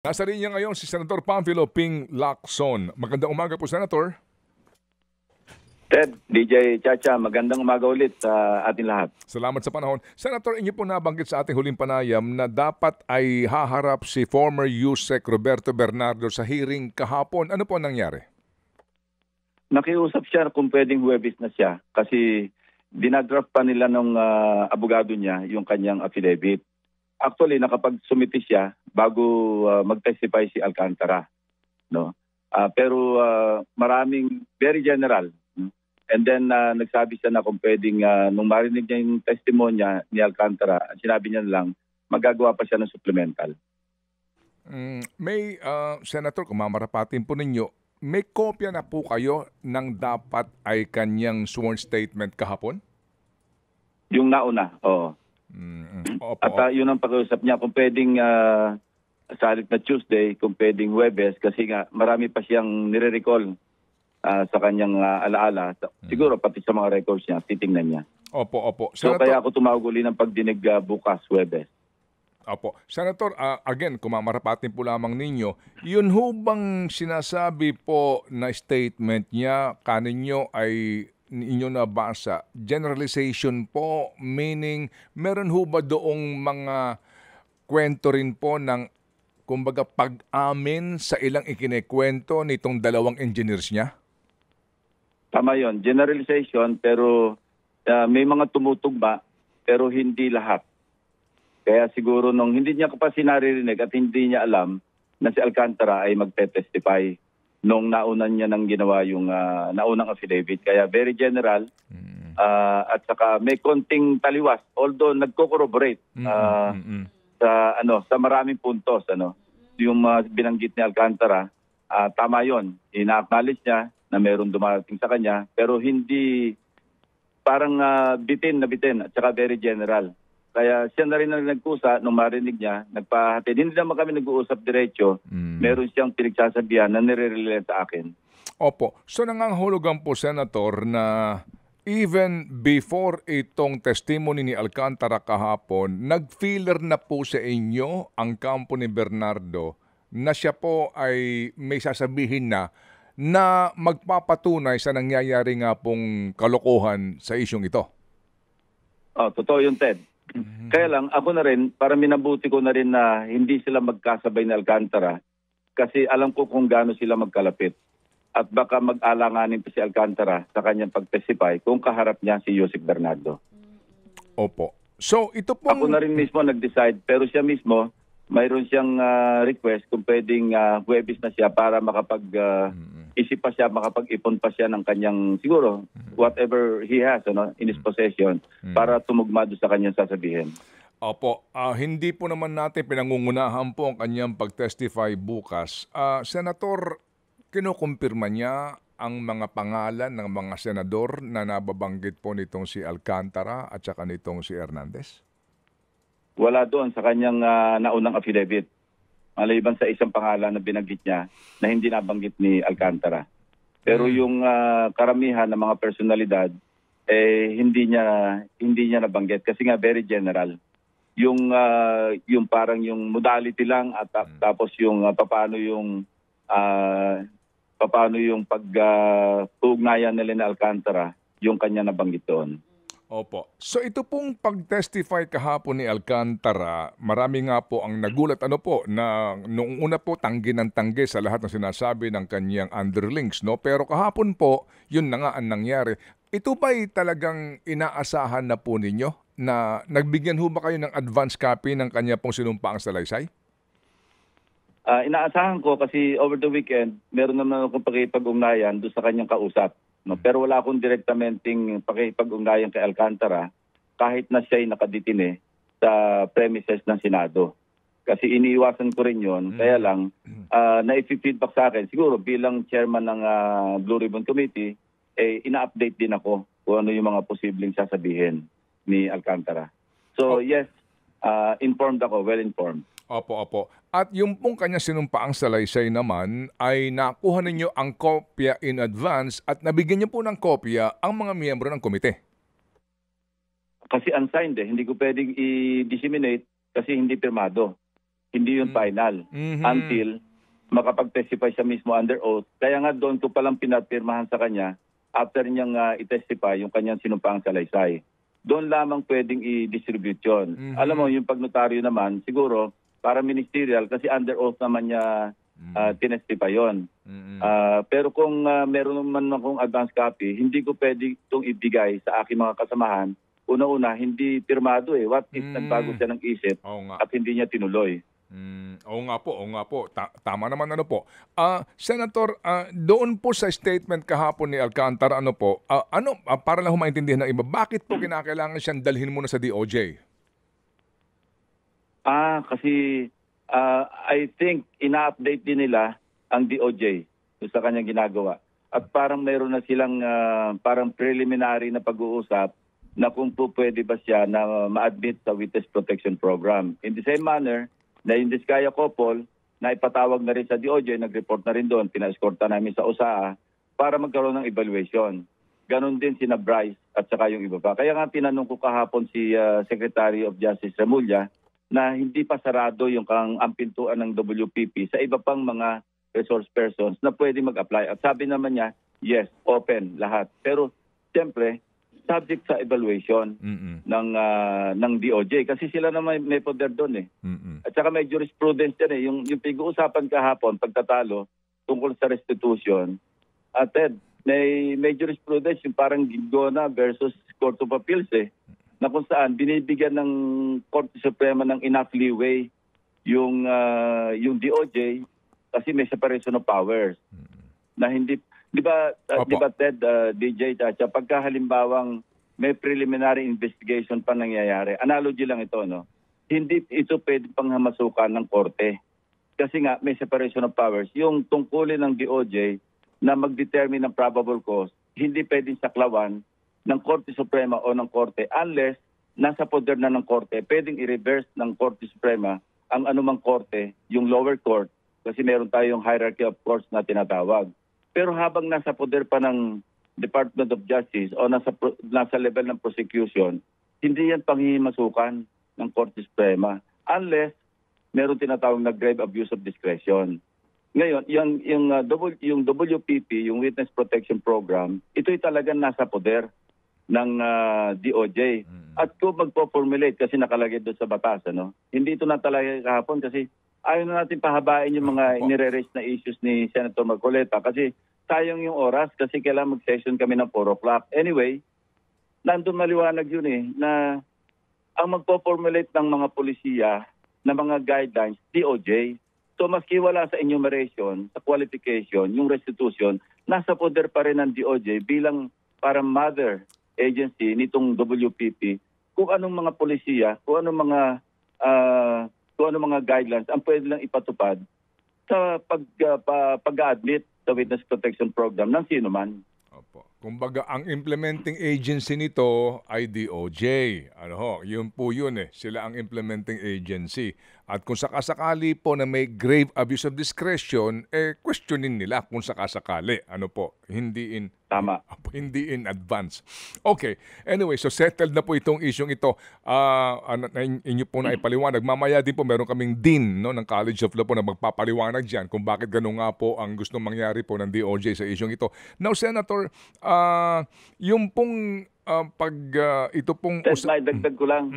Nasa linya ngayon si Senator Pamphilo Ping Lacson. Magandang umaga po, Senator. Ted, DJ Chacha, magandang umaga ulit sa ating lahat. Salamat sa panahon. Senator, inyo po nabanggit sa ating huling panayam na dapat ay haharap si former USEC Roberto Bernardo sa hearing kahapon. Ano po nangyari? Nakiusap siya kung pwedeng Huwebes na siya kasi dinadraft pa nila ng abogado niya yung kanyang affidavit. Actually, nakapag-sumiti siya bago mag-testify si Alcantara. No? Pero maraming very general. And then nagsabi siya na kung pwedeng, nung marinig niya yung testimonya ni Alcantara, sinabi niya lang, magagawa pa siya ng supplemental. Senator, kung mamarapatin po ninyo, may kopya na po kayo ng dapat ay kanyang sworn statement kahapon? Yung nauna, oo. Opo. At yun ang pag-uusap niya, kung pwedeng sa na Tuesday, kung pwedeng Huwebes, kasi nga marami pa siyang nire-recall sa kanyang alaala. Siguro pati sa mga records niya, titingnan niya. Opo. So kaya ako tumawag uli ng pagdinig bukas, Huwebes. Opo. Senator, again, kung mamarapatin po lamang ninyo, yun ho bang sinasabi po na statement niya kaninyo ay inyo nabasa, generalization po, meaning meron ho ba doong mga kwento rin po ng kumbaga pag-amin sa ilang ikinekwento nitong dalawang engineers niya? Tama yun, generalization, pero may mga tumutugma, pero hindi lahat. Kaya siguro nung hindi niya pa sinaririnig at hindi niya alam na si Alcantara ay magte-testify nung naunan niya nang ginawa yung naunang affidavit. Kaya very general at saka may konting taliwas. Although nagko-corroborate sa maraming puntos. Yung binanggit ni Alcantara, tama yun. Ina-acknowledge niya na mayroong dumarating sa kanya. Pero hindi parang bitin at saka very general. Kaya siya na rin ang nagkusa nung marinig niya, nagpahatid. Hindi naman kami nag-uusap diretso. Meron siyang pinagsasabihan na nire-relate sa akin. Opo. So nangangahulugan po, Senator, na even before itong testimony ni Alcantara kahapon, nag-feeler na po sa inyo ang kampo ni Bernardo na siya po ay may sasabihin na magpapatunay sa nangyayari nga pong kalokohan sa isyong ito. Totoo yun, Ted. Kaya lang, ako na rin, para minabuti ko na rin na hindi sila magkasabay ni Alcantara kasi alam ko kung gaano sila magkalapit. At baka mag-alanganin pa si Alcantara sa kanyang pag-testify kung kaharap niya si Yusek Bernardo. Opo. So, ito pong... Ako na rin mismo nag-decide, pero siya mismo, mayroon siyang request kung pwedeng Huwebes na siya para makapag-isip pa siya, makapag-ipon pa siya ng kanyang, siguro, whatever he has in his possession para tumugma doon sa kanyang sasabihin. Opo. Hindi po naman natin pinangungunahan po ang kanyang pag-testify bukas. Senator, kinukumpirma niya ang mga pangalan ng mga senador na nababanggit po nitong si Alcantara at saka nitong si Hernandez? Wala doon sa kanyang naunang affidavit. Maliban sa isang pangalan na binanggit niya na hindi nabanggit ni Alcantara. Pero yung karamihan ng mga personalidad hindi niya nabanggit kasi nga very general. Yung parang yung modality lang at tapos yung paano yung pag-ugnayan nila ni Alcantara yung kanya nabanggit doon. Opo. So ito pong pag-testify kahapon ni Alcantara, marami nga po ang nagulat na noong una po tanggi ng tanggi sa lahat ng sinasabi ng kanyang underlings, no? Pero kahapon po, yun na nga ang nangyari. Ito ba'y talagang inaasahan na po ninyo na nagbigyan ho ba kayo ng advance copy ng kanya pong sinumpaang salaysay? Inaasahan ko kasi over the weekend, meron naman akong pakipag-ugnayan doon sa kanyang kausap. No? Pero wala akong direktamenting pakipag-ugnayan kay Alcantara kahit na siya'y nakaditine sa premises ng Senado. Kasi iniiwasan ko rin yun. Kaya lang, na-feedback sa akin, siguro bilang chairman ng Blue Ribbon Committee, ina-update din ako kung ano yung mga posibleng sasabihin ni Alcantara. So yes, informed ako, well-informed. Opo. At yung pong kanya sinumpaang salaysay naman ay nakuha ninyo ang kopya in advance at nabigyan niyo po ng kopya ang mga miyembro ng komite. Kasi unsigned hindi ko pwedeng i-disseminate kasi hindi pirmado. Hindi yun final. Until makapag-testify siya mismo under oath. Kaya nga doon ko palang pinapirmahan sa kanya after niyang i-testify yung kanyang sinumpaang salaysay. Doon lamang pwedeng i-distribute yun. Alam mo, yung pagnotaryo naman, siguro, para ministerial, kasi under oath naman niya tinestify yun. Pero kung meron naman akong advance copy, hindi ko pwede itong ibigay sa aking mga kasamahan. Una-una, hindi pirmado eh. What if nagbago siya ng isip at hindi niya tinuloy? Oo nga po. Tama naman po. Senator, doon po sa statement kahapon ni Alcantara, para lang humaintindihan ng iba, bakit po kinakailangan siyang dalhin muna sa DOJ? Kasi I think ina-update din nila ang DOJ sa kanyang ginagawa. At parang meron na silang parang preliminary na pag-uusap na kung po pwede ba siya na ma-admit sa Witness Protection Program. In the same manner, na yung Diskaya couple, na ipatawag na rin sa DOJ, nag-report na rin doon, pina-escorta namin sa USAA para magkaroon ng evaluation. Ganon din sina Bryce at saka yung iba pa. Kaya nga tinanong ko kahapon si Secretary of Justice Remulla na hindi pa sarado yung ang pintuan ng WPP sa iba pang mga resource persons na pwede mag-apply. At sabi naman niya, yes, open lahat. Pero siyempre, subject sa evaluation ng DOJ kasi sila na may poder doon eh. At saka may jurisprudence yan eh. Yung pag-uusapan kahapon, pagtatalo, tungkol sa restitution, Ted, may jurisprudence yung parang Gingona versus Court of Appeals eh, na kung saan binibigyan ng Korte Suprema ng enough leeway yung DOJ kasi may separation of powers na hindi. Di ba Ted, DJ Chacha, pagka halimbawang may preliminary investigation pa nangyayari, analogy lang ito, no? Hindi ito pwede panghamasukan ng korte. Kasi nga may separation of powers. Yung tungkulin ng DOJ na mag-determine ng probable cause, hindi pwedeng saklawan ng Korte Suprema o ng korte unless nasa poder na ng korte. Pwedeng i-reverse ng Korte Suprema ang anumang korte, yung lower court, kasi meron tayong hierarchy of courts na tinatawag. Pero habang nasa poder pa ng Department of Justice o nasa level ng prosecution, hindi yan panghihimasukan ng Korte Suprema unless meron tinatawag na grave abuse of discretion. Ngayon, yung WPP, yung Witness Protection Program, ito'y talagang nasa poder ng DOJ. At kung magpo-formulate, kasi nakalagay doon sa batas, hindi ito na talaga kahapon kasi ayaw na natin pahabain yung mga inire-raise na issues ni Senator Marcoleta kasi sayang yung oras kasi kailangan mag-session kami ng 4 o'clock. Anyway, nandun maliwanag yun na ang magpo-formulate ng mga polisiya na mga guidelines, DOJ. So maski wala sa enumeration, sa qualification, yung restitution, nasa poder pa rin ng DOJ bilang parang mother agency nitong WPP kung anong mga polisiya, kung anong mga guidelines ang pwede lang ipatupad sa pag-admit sa Witness Protection Program ng sino man. Opo. Kumbaga, ang implementing agency nito ay DOJ. Yun po yun eh. Sila ang implementing agency. At kung sakasakali po na may grave abuse of discretion, questionin nila kung sakasakali. Hindi in Tama. Hindi in advance. Okay. Anyway, so settled na po itong isyong ito. Inyo po na ipaliwanag. Mamaya din po meron kaming dean ng College of Law po na magpapaliwanag dyan kung bakit gano'n nga po ang gustong mangyari po ng DOJ sa isyong ito. Now, Senator, yung pong ito pong... May dagdag ko lang.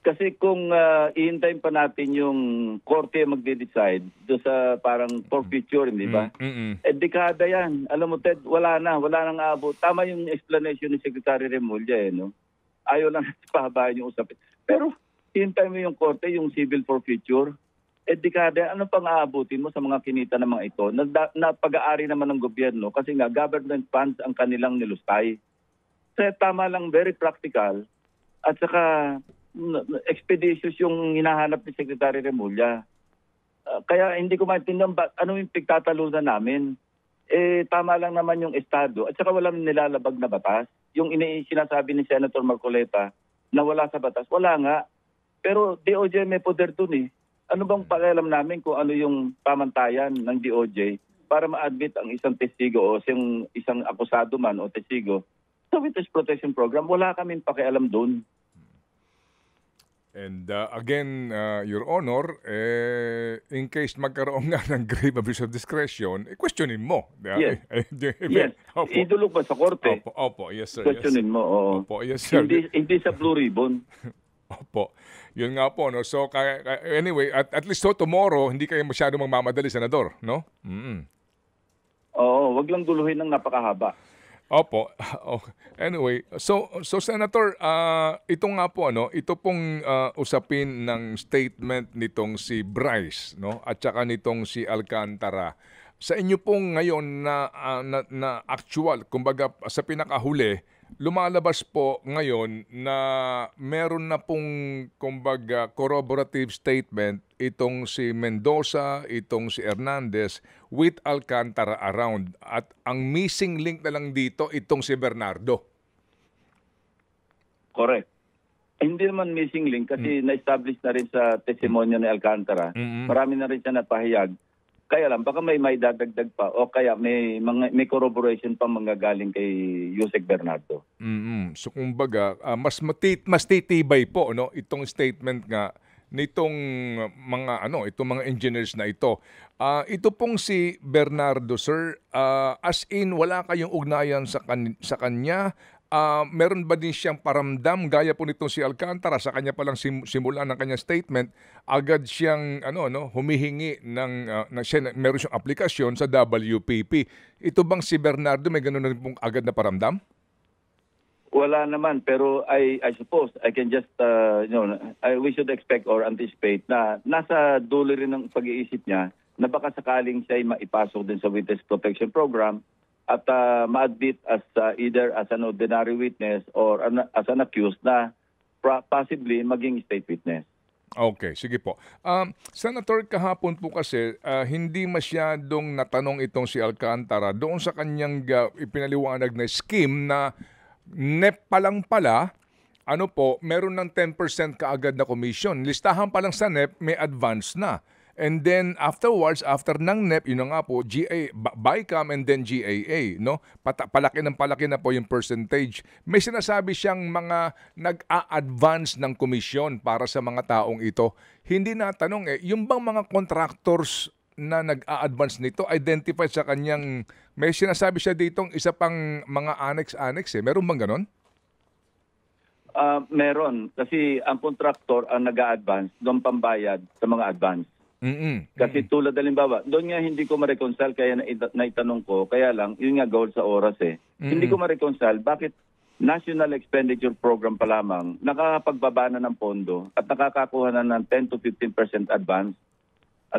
Kasi kung ihintayin pa natin yung korte magde-decide do sa parang forfeiture, di ba? Dekada yan. Alam mo, Ted, wala nang aabot. Tama yung explanation ni Secretary Remulla, Ayaw lang pahabayan yung usapin. Pero ihintayin mo yung korte, yung civil forfeiture, dekada, ano pang aabutin mo sa mga kinita ng mga ito? Na pag-aari naman ng gobyerno kasi nga government funds ang kanilang nilustay. Kaya tama lang, very practical. At saka expeditious yung hinahanap ni Secretary Remulla. Kaya hindi ko maintindihan ano yung pagtatalunan namin. Tama lang naman yung estado at saka walang nilalabag na batas. Yung sinasabi ni Senator Marcoleta na wala sa batas, wala nga. Pero DOJ may poder dun eh. Ano bang pakialam namin kung ano yung pamantayan ng DOJ para ma-admit ang isang testigo o isang akusado man o testigo sa Witness Protection Program? Wala kaming pakialam dun. And again, Your Honor, in case magkaroon nga ng grave abuse of discretion, questionin mo. Yes. Yes. Opo. Idulog ba sa korte? Opo, yes sir. Questionin mo, oo. Opo, yes sir. Hindi sa Blue Ribbon. Opo. Yun nga po, no? So, anyway, at least tomorrow, hindi kayo masyado magmamadali, Senador, no? Oo, wag lang guluhin ng napakahaba. Opo. Anyway, so Senator, ito nga po ito pong usapin ng statement nitong si Bryce, no, at saka nitong si Alcantara. Sa inyo pong ngayon na actual, kumbaga sa pinakahuli, lumalabas po ngayon na meron na pong kumbaga corroborative statement itong si Mendoza, itong si Hernandez with Alcantara around. At ang missing link na lang dito itong si Bernardo. Correct. Hindi naman missing link kasi na-establish na rin sa testimonya ni Alcantara. Marami na rin siya napahayag. Kaya lang, baka may dadagdag pa o kaya may corroboration pa manggagaling kay Yusek Bernardo. So kumbaga, mas titibay po itong statement nga nitong itong mga engineers na ito. Ito pong si Bernardo, sir, as in wala kayong ugnayan sa kanya. Meron ba din siyang paramdam gaya po nitong si Alcantara sa kanya palang simula ng kanyang statement, agad siyang humihingi ng meron siyang aplikasyon sa WPP. Ito bang si Bernardo may ganoon na pong agad na paramdam? Wala naman, pero I suppose I can just we should expect or anticipate na nasa dulo rin ng pag-iisip niya na baka sakaling siya ay maipasok din sa Witness Protection Program at ma-admit as either as an ordinary witness or as an accused na possibly maging state witness. Okay, sige po. Senator, kahapon po kasi hindi masyadong natanong itong si Alcantara doon sa kanyang ipinaliwanag na scheme na NEP pa lang pala, meron ng 10% kaagad na commission. Listahan pa lang sa NEP, may advance na. And then afterwards, after ng NEP, yun na nga po, BICAM and then GAA, no? Palaki na po yung percentage. May sinasabi siyang mga nag-a-advance ng komisyon para sa mga taong ito. Hindi natanong yung bang mga contractors na nag-a-advance nito, identified sa kanyang, may sinasabi siya ditong isa pang mga annex-annex Meron bang ganon? Meron. Kasi ang contractor ang nag-a-advance, doon pambayad sa mga advance. Kasi tulad halimbawa, doon nga hindi ko ma-reconcile kaya naitanong ko, kaya lang, yun nga goal sa oras Hindi ko ma-reconcile bakit National Expenditure Program pa lamang nakakapagbaba na ng pondo at nakakakuha na ng 10 to 15% advance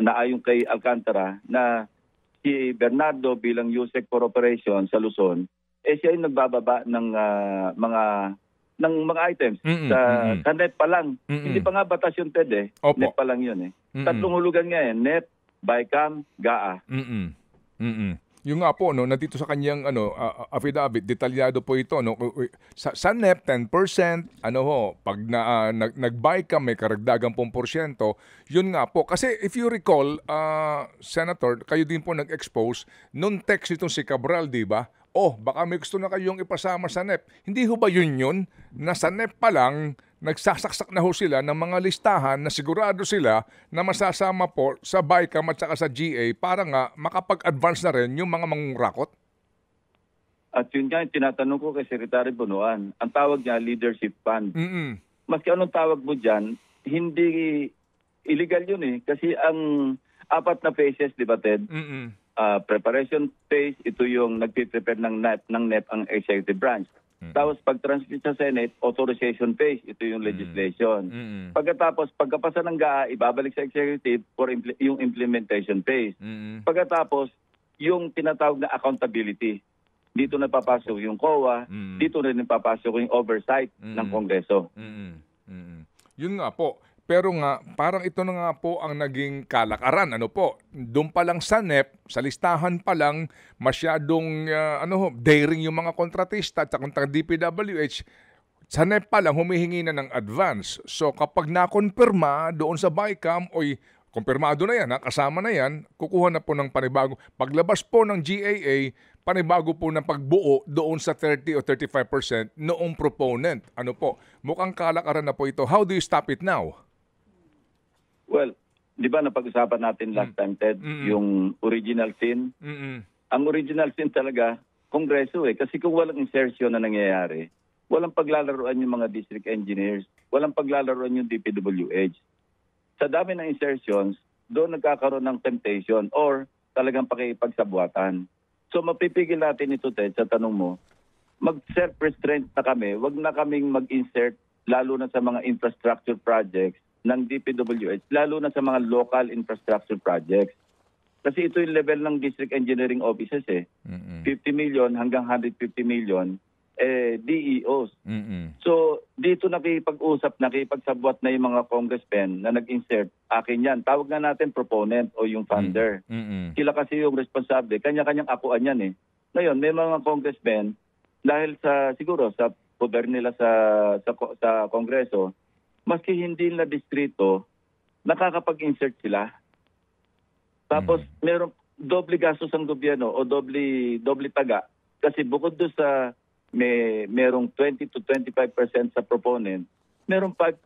na ayon kay Alcantara na si Bernardo bilang USEC for Operation sa Luzon, siya yung nagbababa ng mga items sa NEP pa lang. Hindi pa nga batas yung TED Opo. NEP pa lang yun Tatlong hulugan nga NEP, BICAM, GAA. Yung nga po nandito sa kanyang affidavit, detalyado po ito sa NEP 10%, pag nag-BICAM may karagdagang 10%. Yun nga po kasi if you recall, Senator, kayo din po nag-expose nung text itong si Cabral, di ba? Baka may gusto na kayong ipasama sa NEP. Hindi ho ba yun na sa NEP pa lang, nagsasaksak na ho sila ng mga listahan na sigurado sila na masasama po sa BICAM at saka sa GA para nga makapag-advance na rin yung mga mangungrakot? At yun nga, tinatanong ko kay Secretary Bunuan, ang tawag niya Leadership Fund. Maski anong tawag mo dyan, hindi illegal yun Kasi ang 4 na phases, di ba Ted? Preparation phase, ito yung nagpiprepare ng NEP ang executive branch. Tapos pag transmit sa Senate, authorization phase, ito yung legislation. Pagkatapos, pagkapasa ng GAA, ibabalik sa executive for yung implementation phase. Pagkatapos, yung tinatawag na accountability. Dito na papasok yung COA, dito rin papasok yung oversight ng Kongreso. Yun nga po. Pero nga, parang ito na nga po ang naging kalakaran. Doon pa lang sa NEP, sa listahan pa lang, masyadong daring yung mga kontratista at ang DPWH. Sa NEP pa lang, humihingi na ng advance. So kapag nakonfirma doon sa BICAM, kumpirmado na yan, kasama na yan, kukuha na po ng panibago. Paglabas po ng GAA, panibago po ng pagbuo doon sa 30 o 35% noong proponent. Ano po, mukhang kalakaran na po ito. How do you stop it now? Well, di ba napag-usapan natin last time, Ted, yung original sin? Ang original sin talaga, Kongreso Kasi kung walang insertion na nangyayari, walang paglalaroan yung mga district engineers, walang paglalaroan yung DPWH. Sa dami ng insertions, doon nagkakaroon ng temptation or talagang pakipagsabuatan. So mapipigil natin ito, Ted, sa tanong mo, mag-self-restraint na kami, wag na kaming mag-insert lalo na sa mga infrastructure projects ng DPWH, lalo na sa mga local infrastructure projects. Kasi ito yung level ng district engineering offices 50 million hanggang 150 million DEOs. So dito nakipagsabwat na yung mga congressmen na nag-insert. Akin yan. Tawag na natin proponent o yung funder. Sila kasi yung responsable. Kanya-kanyang akuan yan Ngayon, may mga congressmen dahil siguro sa poder nila sa Kongreso, maski hindi na distrito, nakakapag-insert sila. Tapos merong doble gastos ang gobyerno o doble taga kasi bukod doon sa merong 20 to 25% sa proponent, merong 5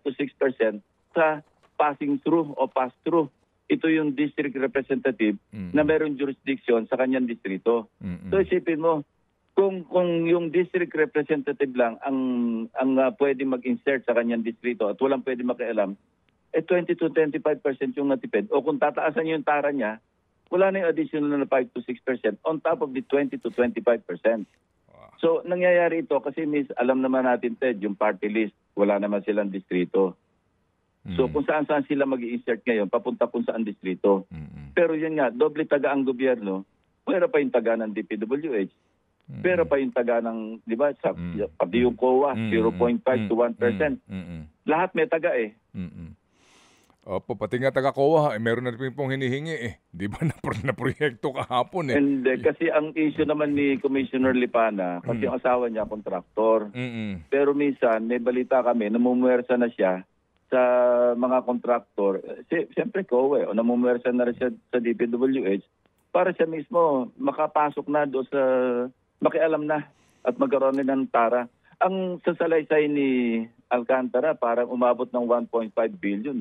to 6% sa passing through o pass through. Ito yung district representative na merong jurisdiction sa kanyang distrito. So isipin mo, kung yung district representative lang ang pwede mag-insert sa kanyang distrito at walang pwede makialam, 20 to 25% yung natipid. O kung tataasan yung tara niya, wala na yung additional na 5 to 6% on top of the 20 to 25%. So, nangyayari ito kasi alam naman natin, Ted, yung party list, wala naman silang distrito. So, kung saan-saan sila mag-i-insert ngayon, papunta kung saan distrito. Pero yun nga, doble taga ang gobyerno, pwera pa yung taga ng DPWH, pwera pa yung taga ng, di ba, pati yung COA, 0.5 to 1%. Lahat may taga Opo, pati nga taga-COA, meron na rin pong hinihingi Di ba na proyekto kahapon And kasi ang issue naman ni Commissioner Lipana, kasi ang asawa niya kontraktor. Pero minsan, may balita kami, namumuwersa na siya sa mga kontraktor. Siyempre COA, o namumuwersa na rin siya sa DPWH para siya mismo makapasok na doon sa makialam na at magkaroon ng tara. Ang sasalaysay ni Alcantara parang umabot ng 1.5 billion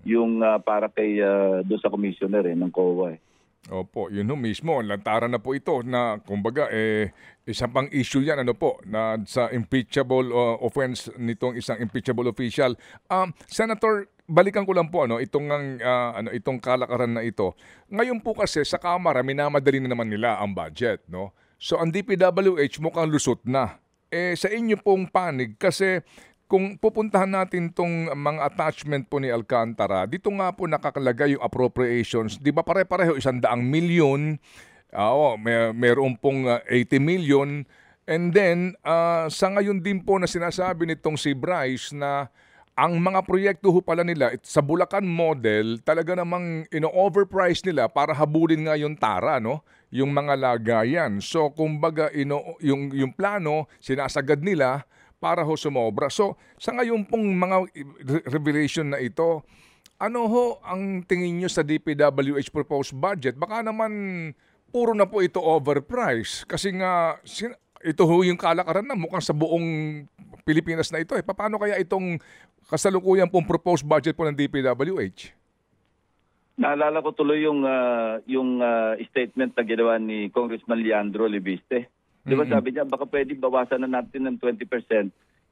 yung para kay doon sa commissioner ng COA. Opo, yun mismo. Lantaran na po ito na kumbaga isang pang issue yan na sa impeachable offense nitong isang impeachable official. Senator, balikan ko lang po itong kalakaran na ito. Ngayon po kasi sa Kamara minamadali na naman nila ang budget, no? So ang DPWH mukhang lusot na. Sa inyo pong panig kasi kung pupuntahan natin tong mga attachment po ni Alcantara, dito nga po nakakalagay yung appropriations. Di ba pare-pareho 100 milyon, meron pong 80 million. And then, sa ngayon din po na sinasabi nitong si Bryce na ang mga proyekto ho pala nila sa Bulacan model, talaga namang overprice nila para habulin nga yung tara, no? Yung mga lagayan. So, kumbaga, yung plano, sinasagad nila para ho sumobra. So, sa ngayon pong mga revelation na ito, ano ho ang tingin nyo sa DPWH proposed budget? Baka naman puro na po ito overpriced. Kasi nga, ito ho yung kalakaran na mukhang sa buong Pilipinas na ito. Paano kaya itong kasalukuyan pong proposed budget po ng DPWH? Naalala ko tuloy yung statement na ginawa ni Congressman Leandro Libiste. Di ba sabi niya, baka pwede bawasan na natin ng 20%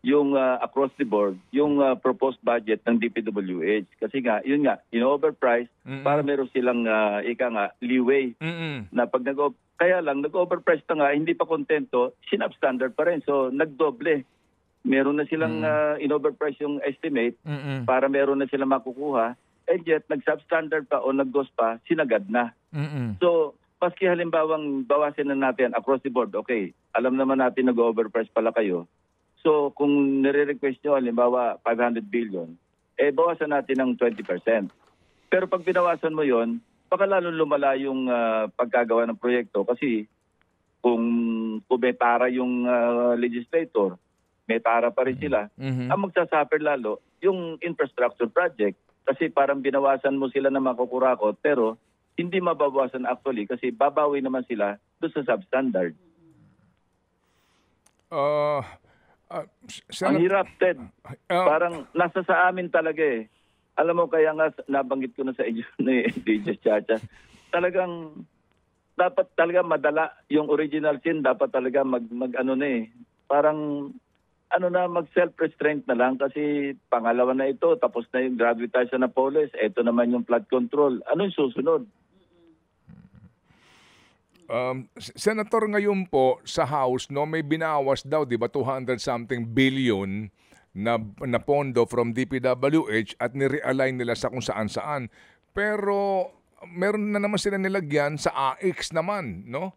yung across the board, yung proposed budget ng DPWH. Kasi nga, yun nga, in-overprice para meron silang leeway na pag kaya lang, nag-overprice na nga, hindi pa kontento, sinubstandard pa rin. So, nagdoble. Meron na silang in-overprice yung estimate para meron na silang makukuha. And yet, nag-substandard pa o nag-ghost pa, sinagad na. So, paski halimbawang bawasin na natin across the board, okay, alam naman natin nag-overprice pala kayo. So, kung nire-request nyo, halimbawa 500 billion, bawasan natin ng 20%. Pero pag binawasan mo yon, baka lalong lumala yung pagkagawa ng proyekto kasi kung may tara yung legislator, may tara pa rin sila, ang magsasuffer lalo yung infrastructure project. Kasi parang binawasan mo sila na makukurakot, pero hindi mababawasan actually kasi babawi naman sila doon sa substandard. Uh, Ang hirap, Ted. uh, Parang nasa sa amin talaga eh. Alam mo, kaya nga nabanggit ko na sa inyo ni DJ Chacha, talagang dapat talaga madala yung original sin, dapat talaga mag ano na eh. Parang ano na, mag self-restraint na lang kasi pangalawa na ito, tapos na yung gravitation na police, ito naman yung flood control. Ano yung susunod? Senator, ngayon po sa House, no, may binawas daw, di ba, 200 something billion na pondo from DPWH at ni-realign nila sa kung saan-saan. Pero meron na naman sila nilagyan sa AIX naman, no?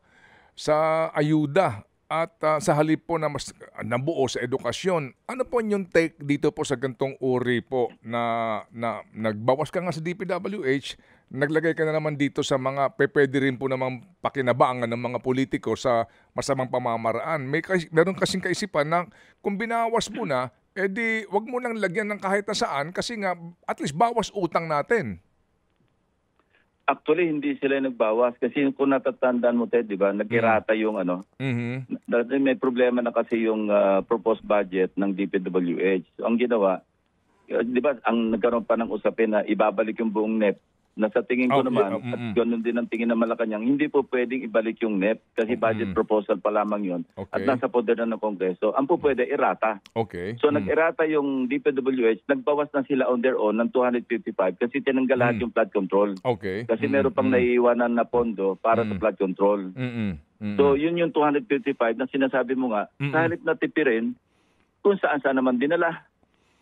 Sa ayuda at sa halip po na mas nabuo sa edukasyon. Ano po yung take dito po sa gantong uri po na nagbawas ka nga sa DPWH, naglagay ka na naman dito sa mga pwede rin po namang pakinabangan ng mga politiko sa masamang pamamaraan. Meron kasing kaisipan na kung binawas mo na, edi wag mo nang lagyan ng kahit na saan kasi nga at least bawas utang natin. Actually, hindi sila nagbawas kasi kung natatandaan mo, Ted, di ba, nag-irata yung ano, dati may problema na kasi yung proposed budget ng DPWH. So, ang ginawa, di ba, ang nagkaroon pa ng usapin na ibabalik yung buong NEP na sa tingin ko naman, at ganoon din ang tingin ng Malacanang, hindi po pwedeng ibalik yung NEP kasi budget proposal pa lamang yun at nasa poder na ng Kongreso. Ang po pwede, irata. So nag-irata yung DPWH, nagbawas na sila on their own ng 255 kasi tinanggal lahat yung flood control. Kasi meron pang naiiwanan na pondo para sa flood control. So yun yung 255 na sinasabi mo nga, sa halip na tipirin, kung saan-saan naman dinala.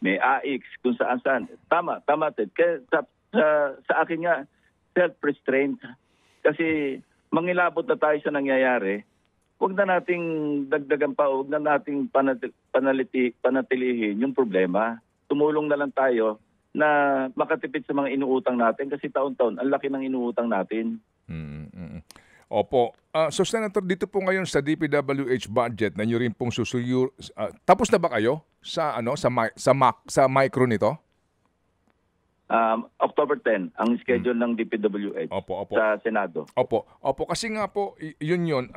May AX, kung saan-saan. Tama, Ted. Kaya sa akin nga, self-restraint. Kasi mangilabot na tayo sa nangyayari, huwag na nating dagdagan pa, huwag na nating panatilihin yung problema. Tumulong na lang tayo na makatipid sa mga inuutang natin kasi taon-taon, ang laki ng inuutang natin. Opo. So Senator, dito po ngayon sa DPWH budget na nyo rin pong susuyur, tapos na ba kayo sa sa micro nito? October 10 ang schedule ng DPWH sa Senado. Opo, kasi nga po yun.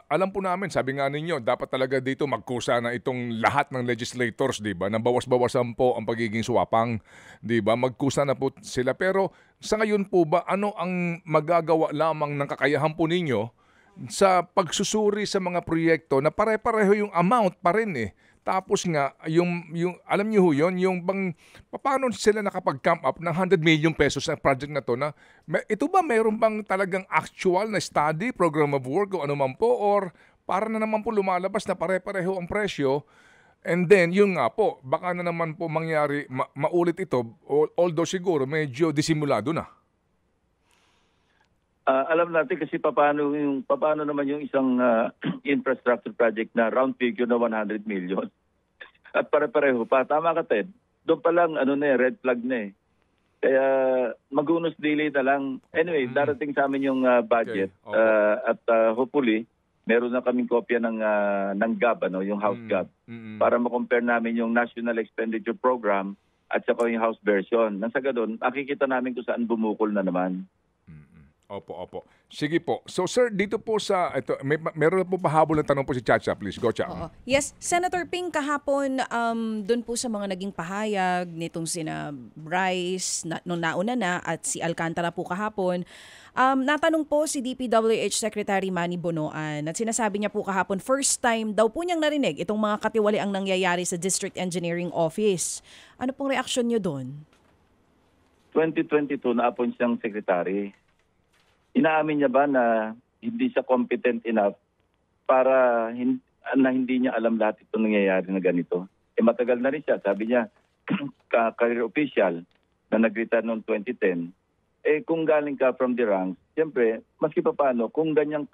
Alam po namin, sabi nga ninyo, dapat talaga dito magkusa na itong lahat ng legislators, 'di ba? Nang bawas-bawasan po ang pagiging swapang, 'di ba? Magkusa na po sila. Pero sa ngayon po ba ano ang magagawa lamang ng kakayahan po ninyo sa pagsusuri sa mga proyekto na pare-pareho yung amount pa rin eh? Tapos nga, yung alam niyo ho yun, yung bang, paano sila nakapag-come up ng 100 million pesos sa project na to na, ito ba mayroon bang talagang actual na study, program of work o ano man po, or para na naman po lumalabas na pare-pareho ang presyo, and then, yung nga po, baka na naman po mangyari, maulit ito, although siguro medyo disimulado na. Alam natin kasi paano naman yung isang infrastructure project na round figure na 100 million. At pare-pareho pa. Tama ka, Ted. Doon pa lang red flag na eh. Kaya magunos delay na lang. Anyway, darating sa amin yung budget at hopefully meron na kaming kopya ng GAB, yung House GAB, para ma-compare namin yung National Expenditure Program at saka yung House version. Nang sa ganun, makikita namin kung saan bumukol na naman. Opo. Sige po. So sir, dito po sa ito, meron po pahabol ng tanong po si Chacha, please. Go, Cha. Yes, Senator Ping, kahapon doon po sa mga naging pahayag nitong sina Bryce nung nauna na at si Alcantara po kahapon. Natanong po si DPWH Secretary Manny Bonoan at sinasabi niya po kahapon first time daw po niyang narinig itong mga katiwali ang nangyayari sa District Engineering Office. Ano pong reaksyon niyo doon? 2022 na-appoint siyang secretary. Inaamin niya ba na hindi siya competent enough para na hindi niya alam lahat itong nangyayari na ganito? Matagal na rin siya. Sabi niya, career official na nag-retire noong 2010. Kung galing ka from the ranks, siyempre, maski pa paano, kung ganyang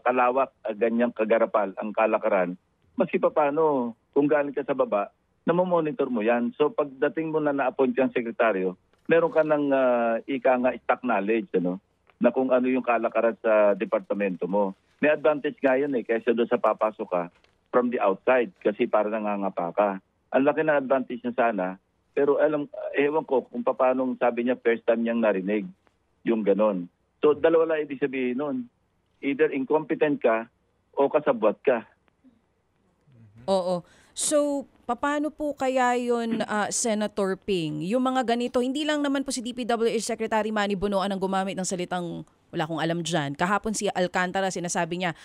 kalawak, ganyang kagarapal ang kalakaran, maski pa paano, kung galing ka sa baba, namomonitor mo yan. So pagdating mo na na-appoint kang sekretaryo, meron ka ng stock knowledge, na kung ano yung kalakaran sa departamento mo. May advantage nga yun kaysa doon sa papasok ka from the outside kasi para nangangapa ka. Ang laki ng advantage na sana Pero ewan ko kung paano sabi niya first time niyang narinig yung ganon. So dalawa lang ibig sabihin nun. Either incompetent ka o kasabwat ka. Oo. So, paano po kaya yun, Senator Ping? Yung mga ganito, hindi lang naman po si DPWH Secretary Manny Bonoan ang gumamit ng salitang wala akong alam dyan. Kahapon si Alcantara, sinasabi niya,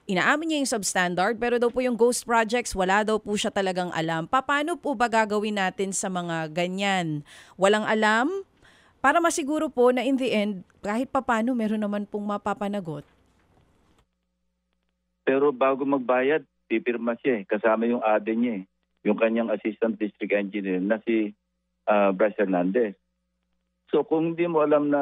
inaamin niya yung substandard, pero daw po yung ghost projects, wala daw po siya talagang alam. Paano po ba gagawin natin sa mga ganyan? Walang alam? Para masiguro po na in the end, kahit papano, meron naman pong mapapanagot. Pero bago magbayad, pipirma siya kasama yung ade niya yung kanyang assistant district engineer na si Bryce Hernandez. So kung hindi mo alam na,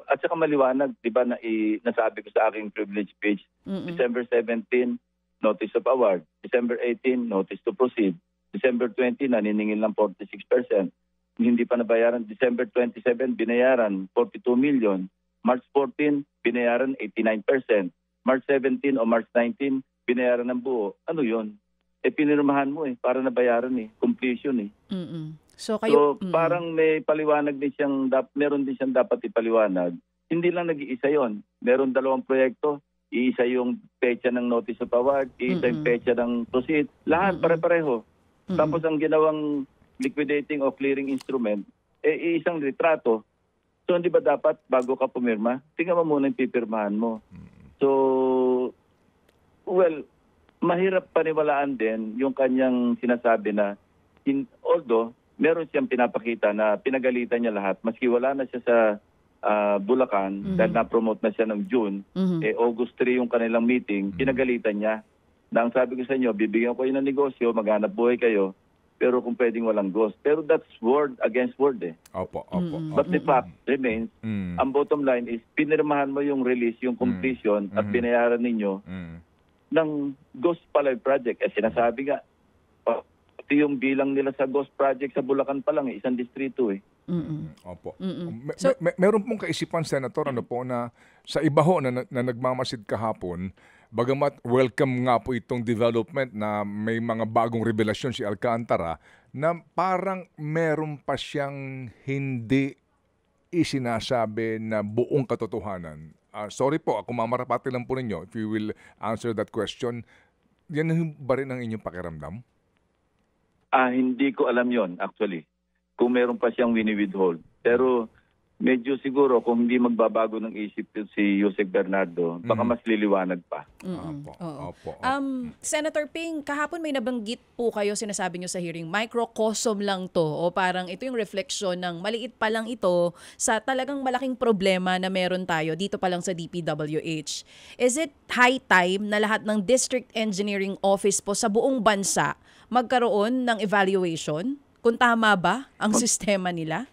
at saka maliwanag, di ba nasabi ko sa aking privilege page, December 17, notice of award. December 18, notice to proceed. December 20, naniningil ng 46%. Hindi pa nabayaran. December 27, binayaran 42 million. March 14, binayaran 89%. March 17 o March 19, binayaran ng buo. Ano yun? Pinirmahan mo para nabayaran completion So kayo parang may paliwanag din siyang meron din siyang dapat ipaliwanag. Hindi lang nag-iisa 'yon. Meron dalawang proyekto, iisa yung petsa ng notice of award, iisa yung petsa ng proceed, lahat pare-pareho. Tapos ang ginawang liquidating o clearing instrument isang litrato. So hindi ba dapat bago ka pumirma, tingnan mo muna yung pipirmahan mo. So well, mahirap paniwalaan din yung kanyang sinasabi na although meron siyang pinapakita na pinagalitan niya lahat maski wala na siya sa Bulacan dahil na-promote na siya ng June, August 3 yung kanilang meeting, pinagalitan niya. Na ang sabi ko sa inyo, bibigyan ko kayo ng negosyo, maghanap buhay kayo, pero kung pwedeng walang ghost. Pero that's word against word Opo. But the fact remains, ang bottom line is pinirmahan mo yung release, yung completion at binayaran ninyo ng ghost pala yung project. Sinasabi nga, ito yung bilang nila sa ghost project sa Bulacan pa lang, isang distrito Opo. Meron pong kaisipan, Senator, na sa iba ho na nagmamasid kahapon, bagamat welcome nga po itong development na may mga bagong revelasyon si Alcantara, na parang meron pa siyang hindi isinasabi na buong katotohanan. Sorry po, ako mamarapati lang po ninyo if you will answer that question. Yan ba rin ang inyong pakiramdam? Hindi ko alam yon actually. Kung meron pa siyang wini-withhold. Pero medyo siguro kung hindi magbabago ng isip si Yusek Bernardo, baka mas liliwanag pa. Opo. Senator Ping, kahapon may nabanggit po kayo, sinasabi nyo sa hearing, microcosm lang to o parang ito yung refleksyon ng maliit pa lang ito sa talagang malaking problema na meron tayo dito pa lang sa DPWH. Is it high time na lahat ng District Engineering Office po sa buong bansa magkaroon ng evaluation? Kung tama ba ang sistema nila?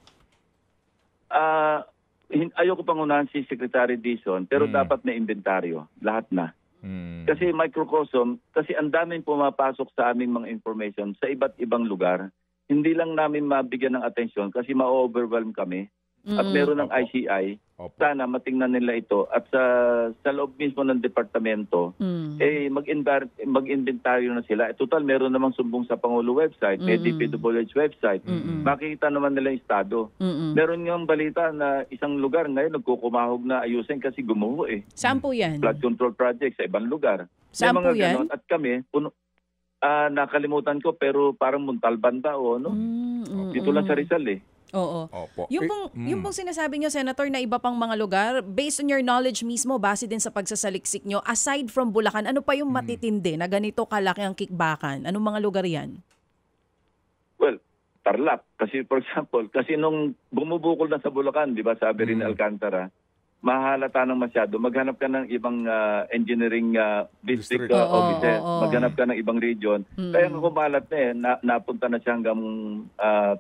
Ayoko pangunahan si Secretary Dizon, pero dapat na inventaryo. Lahat na. Kasi microcosm, kasi ang daming pumapasok sa aming mga information sa iba't ibang lugar. Hindi lang namin mabigyan ng atensyon kasi ma-overwhelm kami. At meron ng ICI, sana matingnan nila ito. At sa loob mismo ng departamento, mag-inventaryo na sila. Total, meron namang sumbong sa Pangulo website, may DPWH website. Makikita naman nila yung estado. Meron nga balita na isang lugar ngayon nagkukumahog na ayusin kasi gumuho Saan po yan? Flood control project sa ibang lugar. Saan po yan? Ganon. At kami, nakalimutan ko pero parang Muntalban ba o ano? Dito lang sa Rizal Oo. Opo. Yung pong sinasabi nyo, Senator, na iba pang mga lugar, based on your knowledge mismo, base din sa pagsasaliksik nyo, aside from Bulacan, ano pa yung matitindi na ganito kalaki ang kickbackan? Anong mga lugar yan? Well, Tarlac. Kasi for example, kasi nung bumubukol na sa Bulacan, di ba, sabi rin ni Alcantara, mahalata ng masyado. Maghanap ka ng ibang engineering district offices. Maghanap ka ng ibang region. Kaya nga kumalat na napunta na siya hanggang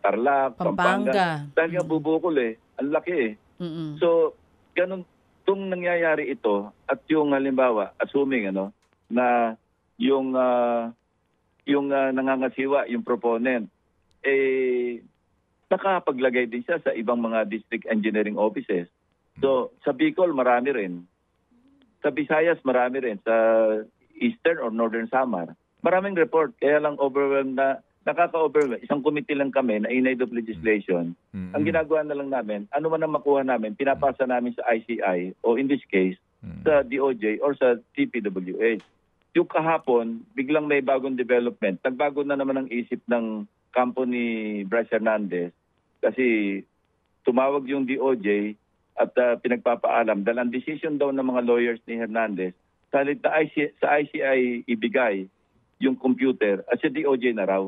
Tarlac, Pampanga. Dahil nga bubukol Ang laki So, ganun, kung nangyayari ito, at yung halimbawa, assuming na yung nangangasiwa, yung proponent, nakapaglagay din siya sa ibang mga district engineering offices. So, sa Bicol, marami rin. Sa Visayas, marami rin. Sa Eastern or Northern Samar. Maraming report. Kaya lang overwhelmed na nakaka-overwhelm. Isang committee lang kami na in aid of legislation. Ang ginagawa na lang namin, ano man ang makuha namin, pinapasa namin sa ICI o in this case, sa DOJ or sa TPWH. Yung kahapon, biglang may bagong development. Nagbago na naman ang isip ng kampo ni Bryce Hernandez kasi tumawag yung DOJ at pinagpapaalam dahil ang decision daw ng mga lawyers ni Hernandez sa ICI ibigay yung computer at sa DOJ na raw.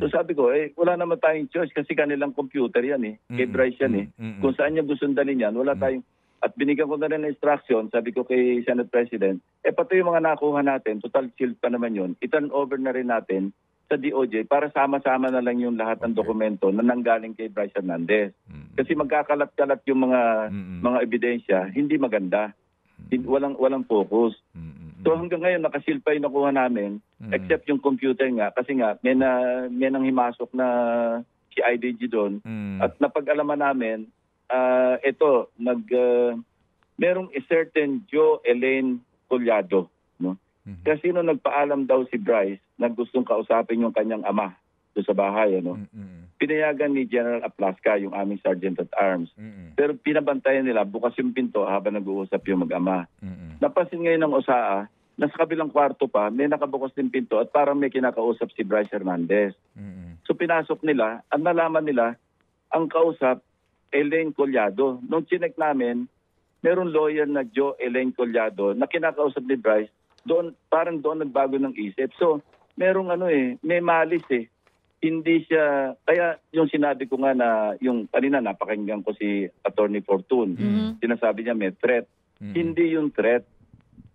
So sabi ko, wala naman tayong choice kasi kanilang computer yan kay Bryce yan Kung saan niya gusto dalhin yan, wala tayong. At binigyan ko na rin ng instruction, sabi ko kay Senate President, pati yung mga nakuha natin, total shield pa naman yun, i-turn over na rin natin sa DOJ para sama-sama na lang yung lahat ng dokumento na nanggaling kay Bryce Hernandez. Kasi magkakalat-kalat yung mga ebidensya, hindi maganda. Walang focus. So hanggang ngayon, nakasil pa yung nakuha namin, except yung computer nga, kasi nga, may nang himasok na si IDG doon. At napag-alaman namin, merong a certain Joe Elaine Collado. No? Kasi nung nagpaalam daw si Bryce na gustong kausapin yung kanyang ama doon sa bahay, pinayagan ni General Aplaska, yung aming Sergeant at Arms. Pero pinabantayan nila, bukas yung pinto habang nag-uusap yung mag-ama. Napansin ngayon ng OSAA, nasa kabilang kwarto pa, may nakabukas din pinto at parang may kinakausap si Bryce Hernandez. So pinasok nila, at nalaman nila, ang kausap, Elaine Collado. Nung chinek namin, meron lawyer na Joe Elaine Collado na kinakausap ni Bryce, parang doon nagbago ng isip. So, merong may malis Hindi siya, kaya yung sinabi ko nga na, yung kanina napakinggan ko si Attorney Fortune, sinasabi niya may threat. Hindi yung threat.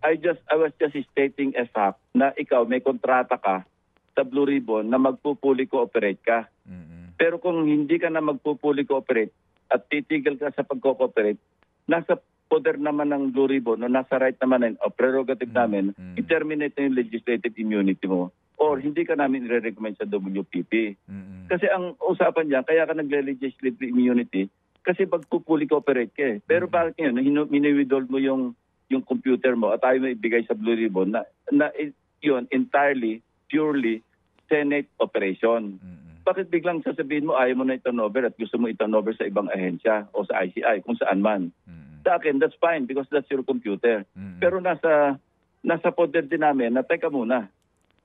I was just stating a fact na ikaw may kontrata ka sa Blue Ribbon na magpupuli cooperate ka. Pero kung hindi ka na magpupuli cooperate, at titigil ka sa pagko-cooperate, nasa poder naman ng Blue Ribbon, nasa right naman o prerogative namin, i-terminate na yung legislative immunity mo or hindi ka namin i-recommend sa WPP. Kasi ang usapan niya, kaya ka nagle-legislative immunity, kasi pagpupuli cooperate ka Pero bakit ngayon, mini-withhold mo yung computer mo at ayaw mo ibigay sa Blue Ribbon na yun entirely, purely Senate operation. Bakit biglang sasabihin mo ayaw mo na i-turn over at gusto mo i-turn over sa ibang ahensya o sa ICI, kung saan man? Sa akin, that's fine because that's your computer. Pero nasa poder din namin na teka muna.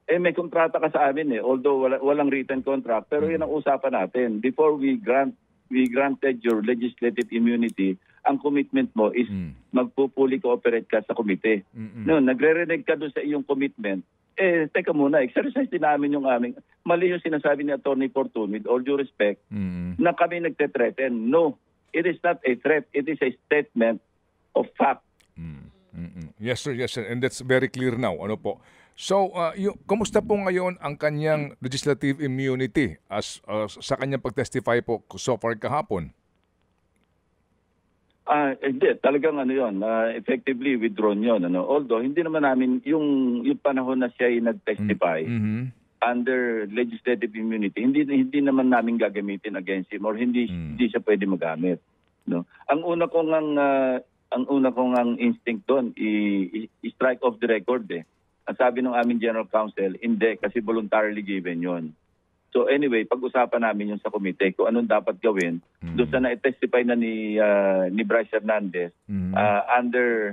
May kontrata ka sa amin although walang written contract, pero yun ang usapan natin. Before we granted your legislative immunity, ang commitment mo is magpupuli cooperate ka sa komite. No, nagre-renege ka doon sa iyong commitment. Teka muna, exercise din namin yung aming, mali yung sinasabi ni Attorney Fortune, with all due respect, na kami nagte-threaten. No, it is not a threat. It is a statement of fact. Yes, sir. Yes, sir. And that's very clear now. Ano po? So, kumusta po ngayon ang kanyang legislative immunity sa kanyang pag-testify po so far kahapon? Hindi, talagang effectively withdrawn yun. Although, hindi naman namin, yung panahon na siya ay nag-testify under legislative immunity, hindi naman namin gagamitin against him or hindi siya pwede magamit. No? Ang una kong ang instinct doon, i-strike off the record Ang sabi ng aming General Counsel, hindi, kasi voluntarily given yon. So anyway, pag-usapan namin yung sa komite kung anong dapat gawin doon sa na-testify na ni Bryce Hernandez under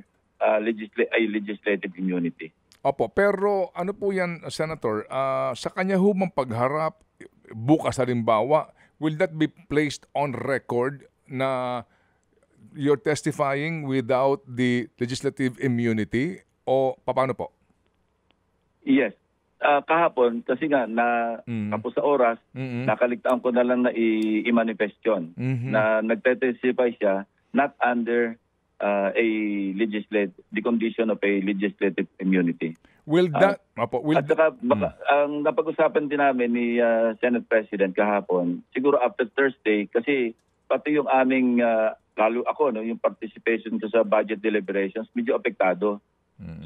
legislative immunity. Opo, pero ano po yan, Senator? Sa kanya humang pagharap, bukas halimbawa, will that be placed on record na you're testifying without the legislative immunity o paano po? Yes. Kahapon, kasi nga, kapos sa oras, nakaligtaan ko na lang na i-manifest yun. Na nagte-testify siya not under the condition of a legislative immunity. Will that... at saka, ang napag-usapan din namin ni Senate President kahapon, siguro after Thursday, kasi pati yung aming, lalo ako, yung participation ko sa budget deliberations, medyo apektado.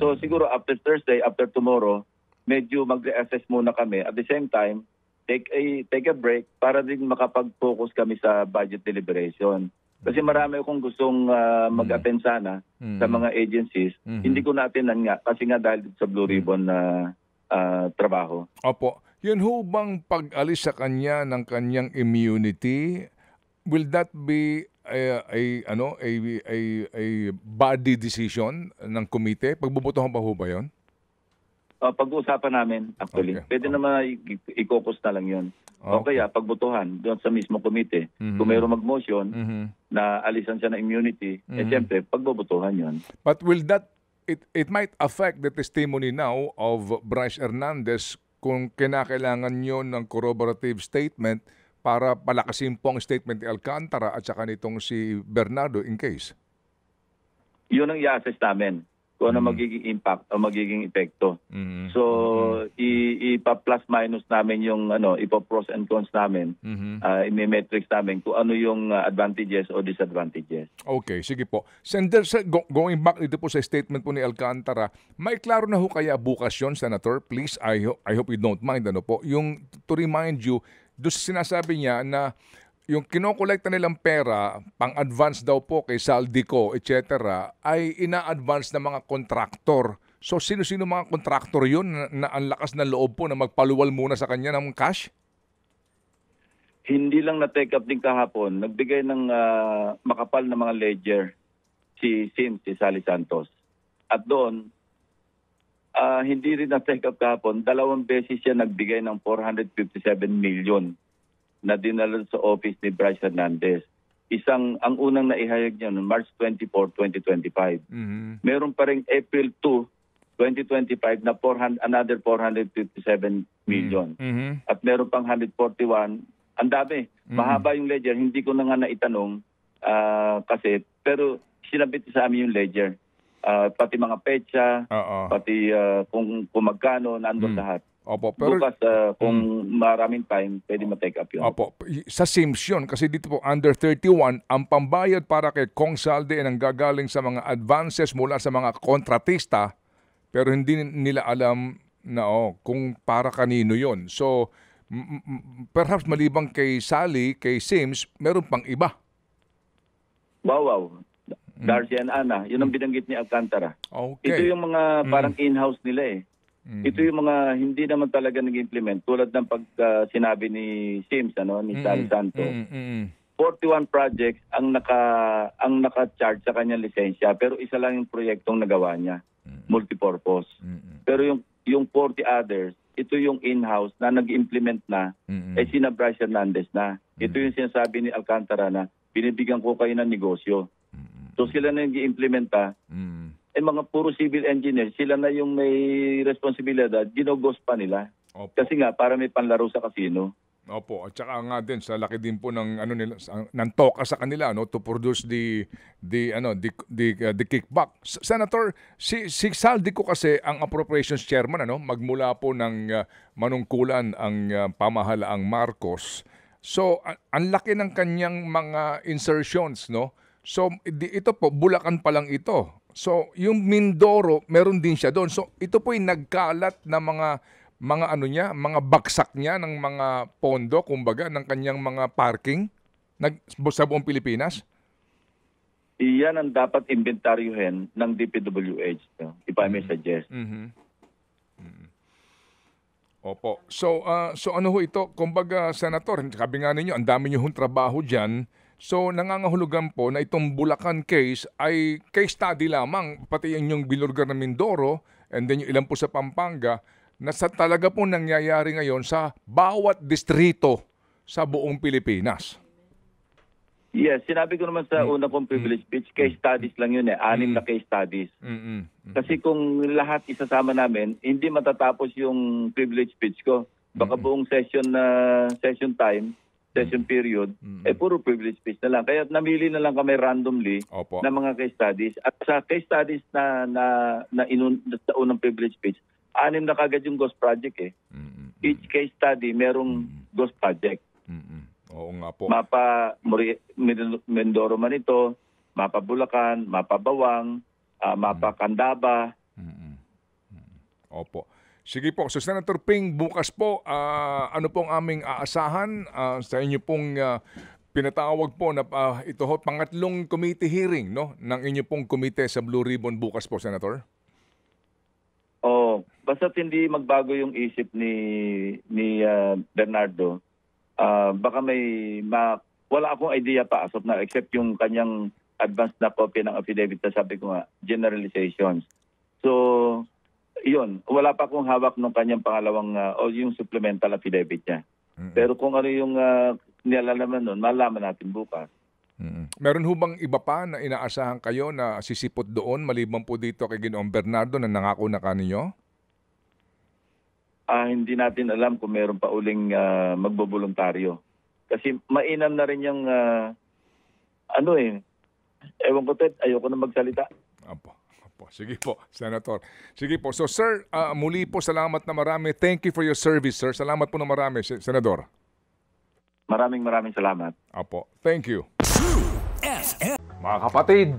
So siguro after Thursday, after tomorrow, medyo mag-reassess muna kami. At the same time, take a break para din makapag-focus kami sa budget deliberation. Kasi marami akong gustong mag-attend sana sa mga agencies. Hindi ko na-attendan nga kasi nga dahil sa Blue Ribbon na trabaho. Opo. Yun ho bang pag-alis sa kanya ng kanyang immunity, will that be a body decision ng komite? Pagbubutuhan pa ho ba yun? Pag-uusapan namin, actually. Okay. Pwede naman i-caucus na lang yun. O Okay. kaya, pagbutuhan doon sa mismo komite. Kung mayroong mag-motion na alisan siya ng immunity, siyempre, pagbubutuhan yun. But will that, it might affect the testimony now of Bryce Hernandez kung kinakailangan nyo ng corroborative statement para palakasin po ang statement ni Alcantara at saka nitong si Bernardo in case? Yun ang i-assess namin kung ano magiging impact o magiging epekto. So, ipa-plus minus namin yung ipa-pros and cons namin, i-metrics namin kung ano yung advantages o disadvantages. Okay, sige po. Sender, going back dito po sa statement po ni Alcantara, may klaro na ho kaya bukas yun, Senator? Please, I hope you don't mind. Ano po? Yung to remind you, doon sinasabi niya na yung kinokolekta nilang pera, pang-advance daw po kay Saldico, etc., ay ina-advance ng mga kontraktor. So, sino-sino mga kontraktor yun na ang lakas ng loob po na magpaluwal muna sa kanya ng cash? Hindi lang na-take up din kahapon, nagbigay ng makapal na mga ledger si Sims, si Sally Santos. At doon, hindi rin na-take up kahapon, 2 beses siya nagbigay ng 457 million na dinala sa office ni Bryce Hernandez. Ang unang naihayag niya noong March 24, 2025. Meron pa ring April 2, 2025 na another 457 million. At meron pang 141. Ang dami. Mahaba yung ledger. Hindi ko na nga naitanong kasi, pero sinabit sa amin yung ledger. Pati mga petsa, pati kung magkano, nandun lahat. Opo, pero bukas, kung maraming time, pwede ma-take up yun. Opo, sa Sims yun, kasi dito po under 31, ang pambayad para kay Kong Saldi ay nanggagaling sa mga advances mula sa mga kontratista, pero hindi nila alam na kung para kanino yon. So, perhaps malibang kay Sally, kay Sims, meron pang iba. Wow. Darcy and Ana, yun ang binanggit ni Alcantara. Okay. Ito yung mga parang in-house nila eh. Ito yung mga hindi naman talaga nag-implement tulad ng pag sinabi ni Sims, ni Sally Santos. 41 projects ang naka-charge sa kanyang lisensya, pero isa lang yung proyektong nagawa niya, multipurpose. Pero yung 40 others, ito yung in-house na nag-implement na, sina Bryce Hernandez na. Ito yung sinasabi ni Alcantara na binibigyan ko kayo ng negosyo. So sila na nag-implementa. Mga puro civil engineer, sila na yung may responsibilidad, ginogos pa nila. Opo. Kasi nga, para may panlaro sa casino. Opo, at saka nga din sa laki din po ng ng toka sa kanila to produce the kickback. Senator, si Saldi ko kasi ang appropriations chairman magmula po ng manungkulan ang pamahalaang Marcos. So ang laki ng kanyang mga insertions, So ito po Bulacan pa lang ito. So yung Mindoro meron din siya doon. So ito po yung nagkalat na mga baksak niya ng mga pondo, kumbaga, ng kanyang mga parking sa buong Pilipinas? Iyan ang dapat inventaryohin ng DPWH, if I may suggest. Opo. So ano ho ito? Kumbaga, Senator, sabi nga ninyo, ang dami niyo hong trabaho dyan. So nangangahulugan po na itong Bulacan case ay case study lamang, pati yung Bilurgar na Mindoro, and then yung ilan po sa Pampanga, na talaga po nangyayari ngayon sa bawat distrito sa buong Pilipinas. Yes, sinabi ko naman sa una kong privilege speech, case studies lang yun 6 na case studies. Kasi kung lahat isasama namin, hindi matatapos yung privilege speech ko. Baka buong session period, puro privilege speech na lang. Kaya namili na lang kami randomly ng mga case studies. At sa case studies na sa unang privilege speech, 6 na kagad yung ghost project eh. Each case study merong ghost project. Oo nga po. Mapa Mindoro man ito, Mapa Bulacan, Mapa Bawang, Mapa Candaba. Opo. Sige po. So Senator Ping, bukas po, ano pong aming aasahan sa inyo pong pinatawag po na ito pangatlong committee hearing ng inyo pong komite sa Blue Ribbon bukas po, Senator? basta't hindi magbago yung isip ni Bernardo, baka wala akong idea pa as of now except yung kanyang advance na copy ng affidavit na sabi ko nga, generalizations. So, yun, wala pa akong hawak ng kanyang pangalawang o yung supplemental affidavit niya. Pero kung ano yung nialalaman nun, malaman natin bukas. Meron ho bang iba pa na inaasahan kayo na sisipot doon maliban po dito kay Ginoong Bernardo na nangako na kaninyo? Hindi natin alam kung meron pa uling magboboluntaryo. Kasi mainam na rin yung ewan ko, Ted, ayoko na magsalita. Apo. Sige po, Senator. Sige po. So, sir, muli po salamat na marami. Thank you for your service, sir. Salamat po na marami, Senador. Maraming salamat. Apo. Thank you. Mga kapatid,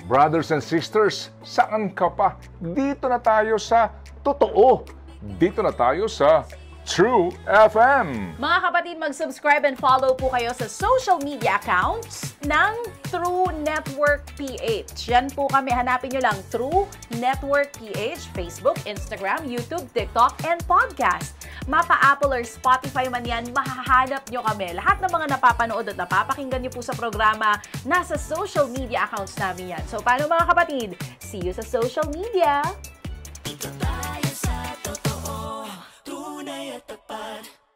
brothers and sisters, saan ka pa? Dito na tayo sa totoo. Dito na tayo sa True FM. Mga kapatid, mag-subscribe and follow po kayo sa social media accounts ng True Network PH. Yan po kami. Hanapin nyo lang True Network PH, Facebook, Instagram, YouTube, TikTok, and podcast. Mapa Apple or Spotify man yan, mahahanap nyo kami. Lahat ng mga napapanood at napapakinggan nyo po sa programa, nasa social media accounts namin yan. So, paano mga kapatid? See you sa social media!